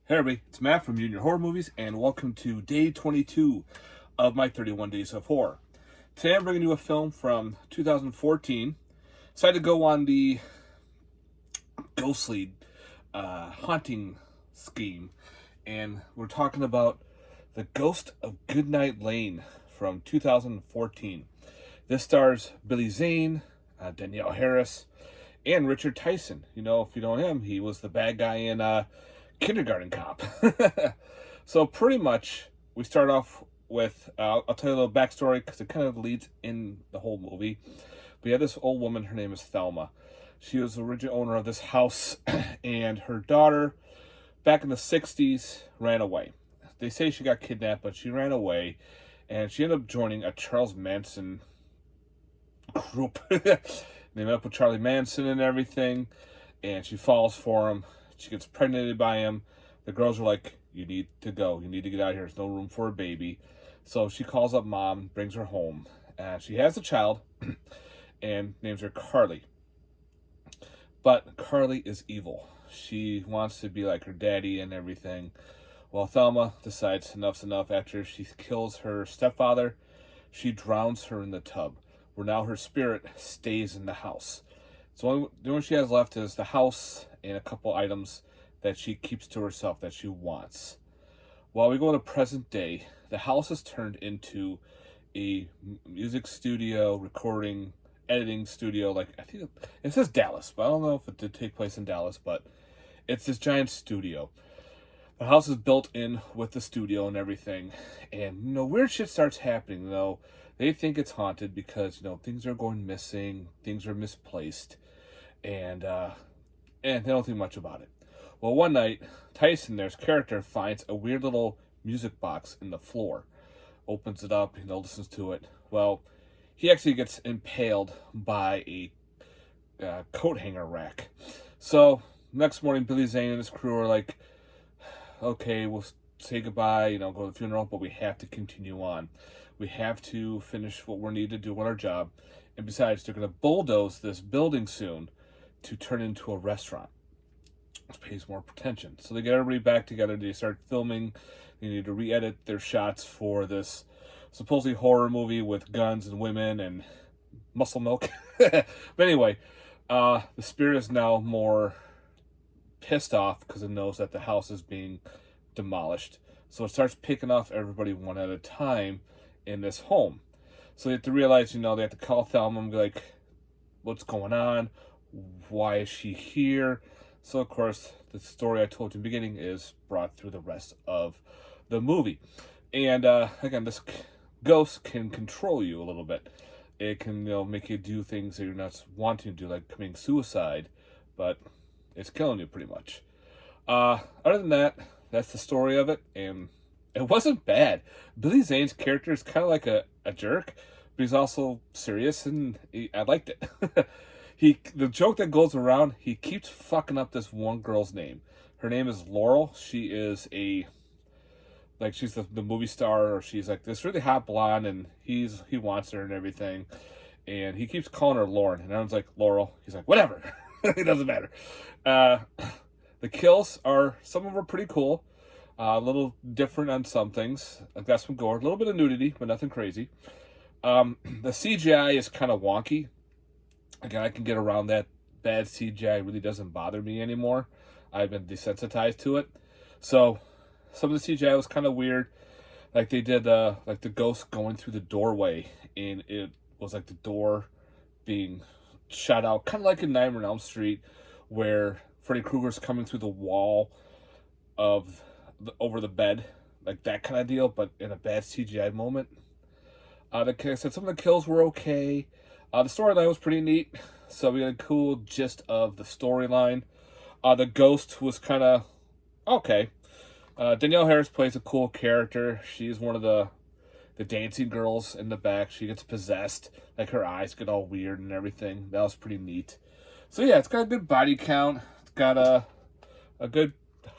Hey everybody, it's Matt from Junior Horror Movies, and welcome to day 22 of my 31 Days of Horror. Today I'm bringing you a film from 2014. Decided to go on the ghostly haunting scheme, and we're talking about The Ghost of Goodnight Lane from 2014. This stars Billy Zane, Danielle Harris, and Richard Tyson. You know, if you know him, he was the bad guy in Kindergarten Cop. So pretty much we start off with I'll tell you a little backstory because it kind of leads in the whole movie. We have this old woman, her name is Thelma. She was the original owner of this house, and her daughter back in the 60s ran away. They say she got kidnapped, but she ran away, and she ended up joining a Charles Manson group. They met up with Charlie Manson and everything, and she falls for him. She gets pregnant by him. The girls are like, you need to go. You need to get out of here. There's no room for a baby. So she calls up mom, brings her home. She has a child and names her Carly. But Carly is evil. She wants to be like her daddy and everything. Well, Thelma decides enough's enough. After she kills her stepfather, she drowns her in the tub, where now her spirit stays in the house. So the only she has left is the house and a couple items that she keeps to herself that she wants. While we go to present day, the house is turned into a music studio, recording, editing studio. Like, I think it says Dallas, but I don't know if it did take place in Dallas, but it's this giant studio. The house is built in with the studio and everything, and weird shit starts happening. They think it's haunted because things are going missing, things are misplaced, and they don't think much about it. Well, one night, Tyson, there's character, finds a weird little music box in the floor, opens it up, listens to it. Well, he actually gets impaled by a coat hanger rack. So next morning, Billy Zane and his crew are like, okay, we'll say goodbye, go to the funeral, but we have to continue on. We have to finish what we need to do on our job. And besides, they're going to bulldoze this building soon to turn into a restaurant, which pays more attention. So they get everybody back together. They start filming. They need to re-edit their shots for this supposedly horror movie with guns and women and muscle milk. But anyway, the spirit is now more pissed off because it knows that the house is being demolished. So it starts picking off everybody one at a time in this home. So they have to realize, they have to call Thelma and be like, what's going on? Why is she here? So, of course, the story I told you in the beginning is brought through the rest of the movie. And, again, this ghost can control you a little bit. It can, make you do things that you're not wanting to do, like committing suicide. But it's killing you pretty much. Other than that, that's the story of it. And it wasn't bad. Billy Zane's character is kind of like a jerk, but he's also serious, and I liked it. The joke that goes around, he keeps fucking up this one girl's name. Her name is Laurel. She is she's the movie star, or she's like this really hot blonde, and he wants her and everything. And he keeps calling her Lauren, and everyone's like, Laurel. He's like, whatever. It doesn't matter. The kills some of them are pretty cool. A little different on some things. I've got some gore, a little bit of nudity, but nothing crazy. The CGI is kind of wonky. Again, I can get around that. Bad CGI really doesn't bother me anymore. I've been desensitized to it. So some of the CGI was kind of weird. Like they did the ghost going through the doorway, and it was like the door being shot out, kind of like in Nightmare on Elm Street, where Freddy Krueger's coming through the wall of over the bed, like that kind of deal, but in a bad CGI moment. Like I said, some of the kills were okay. The storyline was pretty neat, so we got a cool gist of the storyline. The ghost was kind of okay. Danielle Harris plays a cool character. She's one of the dancing girls in the back. She gets possessed, like her eyes get all weird and everything. That was pretty neat. So yeah, it's got a good body count. It's got a good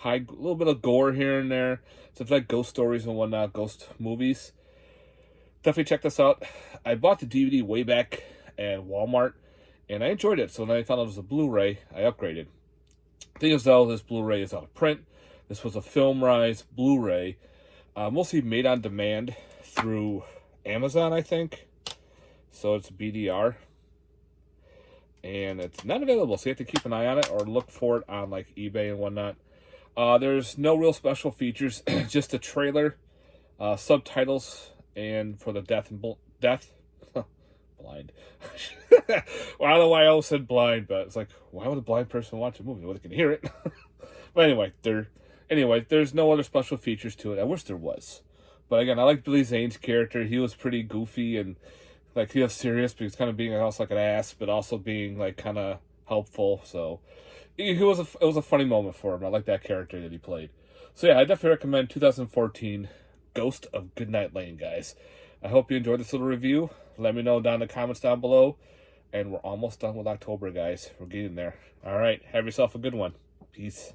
a little bit of gore here and there. So if you like ghost stories and whatnot, ghost movies, definitely check this out. I bought the DVD way back at Walmart, and I enjoyed it. So when I found out it was a Blu-ray, I upgraded. The thing is, though, this Blu-ray is out of print. This was a film rise Blu-ray, mostly made on demand through Amazon, I think. So it's BDR. And it's not available, so you have to keep an eye on it or look for it on like eBay and whatnot. There's no real special features, just a trailer, subtitles, and for the death blind. Well, I don't know why I almost said blind, but it's like, why would a blind person watch a movie? Well, they can hear it. But anyway, there's no other special features to it. I wish there was. But again, I like Billy Zane's character. He was pretty goofy and like he was serious, but he's kind of being also like an ass, but also being like kind of helpful. So it was a funny moment for him. I like that character that he played. So yeah, I definitely recommend 2014 Ghost of Goodnight Lane, guys. I hope you enjoyed this little review. Let me know down in the comments down below. And we're almost done with October, guys. We're getting there. All right, have yourself a good one. Peace.